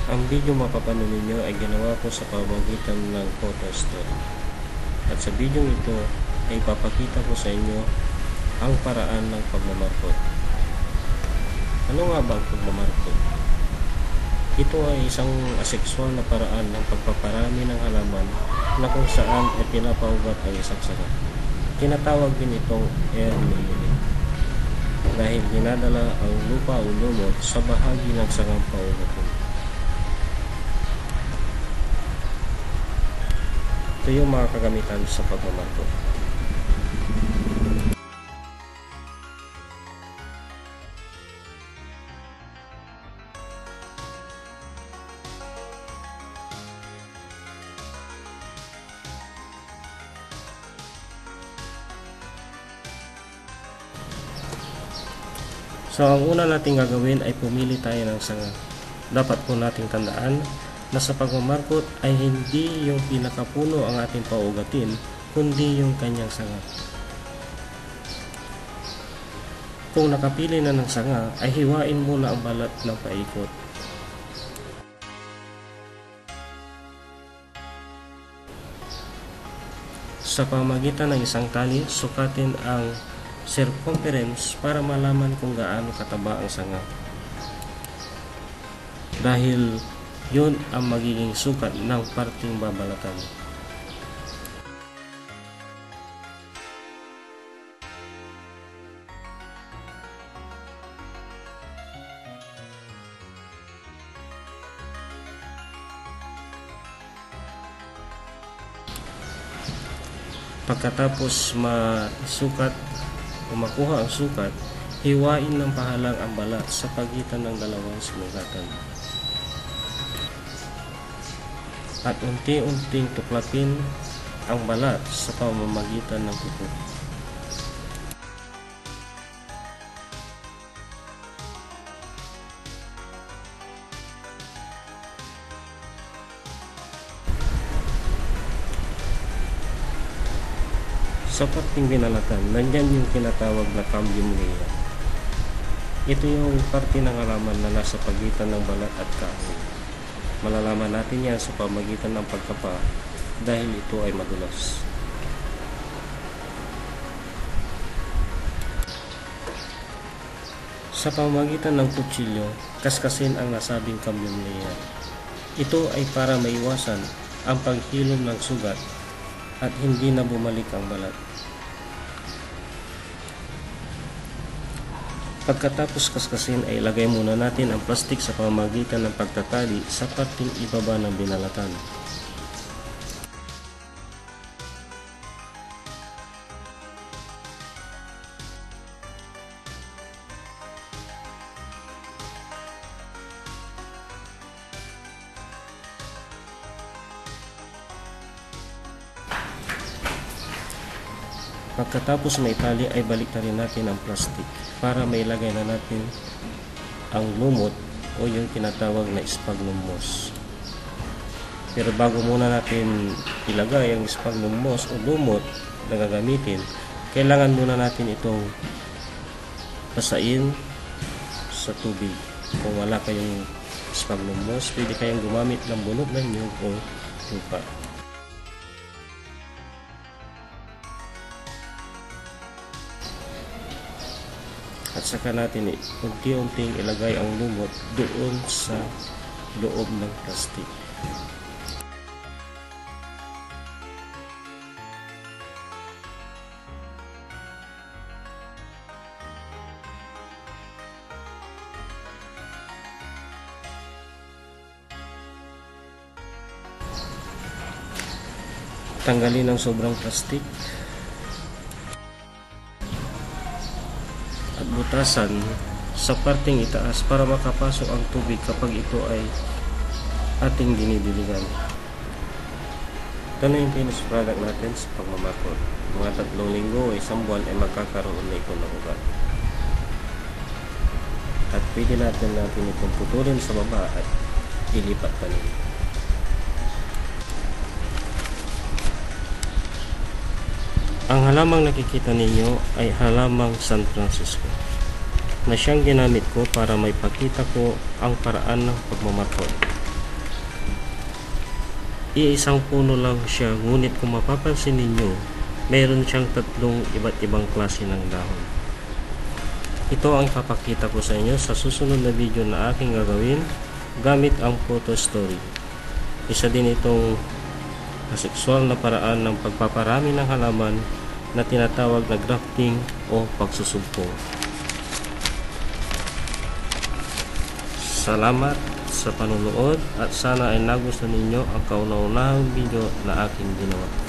Ang video mapapanood ninyo ay ginawa ko sa pamamagitan ng PhotoStore. At sa video ito ay papakita ko sa inyo ang paraan ng pagmamarkot. Ano nga ba ang pagmamarkot? Ito ay isang asexual na paraan ng pagpaparami ng halaman na kung saan ay pinapaugat ang isang sanga. Tinatawag din itong air layering dahil dinadala ang lupa o lumot sa bahagi ng sangang paugatin. Ito yung mga kagamitan sa pagmamarkot. So ang una nating gagawin ay pumili tayo ng sanga. Dapat po nating tandaan na sa pagmamarkot ay hindi yung pinakapuno ang ating paugatin, kundi yung kanyang sanga. Kung nakapili na ng sanga, ay hiwain muna ang balat ng paikot. Sa pamamagitan ng isang tali, sukatin ang circumference para malaman kung gaano kataba ang sanga. Dahil yun ang magiging sukat ng parting babalatan. Pagkatapos masukat o makuha ang sukat, hiwain ng pahalang ang balat sa pagitan ng dalawang sinugatan. At unti-unting tuklakin ang balat sa pamamagitan ng kuko. Sa parting binalatan, nandyan yung tinatawag na cambium layer. Ito yung parte ng halaman na nasa pagitan ng balat at kahoy. Malalaman natin yan sa pamamagitan ng pagkapa dahil ito ay madulas. Sa pamamagitan ng kutsilyo, kaskasin ang nasabing cambium layer. Ito ay para maiwasan ang paghilom ng sugat at hindi na bumalik ang balat. Pagkatapos kaskasin ay ilagay muna natin ang plastik sa pamamagitan ng pagtatali sa parting ibaba ng binalatan. Pagkatapos may tali ay balik na rin natin ang plastic para mailagay na natin ang lumot o yung tinatawag na sphagnum moss. Pero bago muna natin ilagay ang sphagnum moss o lumot na gagamitin, kailangan muna natin itong basain sa tubig. Kung wala kayong sphagnum moss, pwede kayong gumamit ng bunot ng nyug o lupa. At saka natin unti-unting ilagay ang lumot doon sa loob ng plastic. Tanggalin ang sobrang plastic at butasan sa parting itaas para makapasok ang tubig kapag ito ay ating dinidilingan. Ito na yung finished product natin sa pagmamarkot. Mga 3 linggo o 1 buwan ay magkakaroon na ito ng ugat. At pwede natin itong putulin sa baba at ilipat pa nila. Ang halamang nakikita ninyo ay halamang San Francisco na siyang ginamit ko para may pakita ko ang paraan ng pagmamarkot. iisang puno lang siya, ngunit kung mapapansin ninyo, mayroon siyang tatlong iba't ibang klase ng dahon. Ito ang ipapakita ko sa inyo sa susunod na video na aking gagawin gamit ang photo story. Isa din itong asexual na paraan ng pagpaparami ng halaman na tinatawag na grafting o pagsusumpong. Salamat sa panunood at sana ay nagustuhan ninyo ang kauna-unahang video na aking ginawa.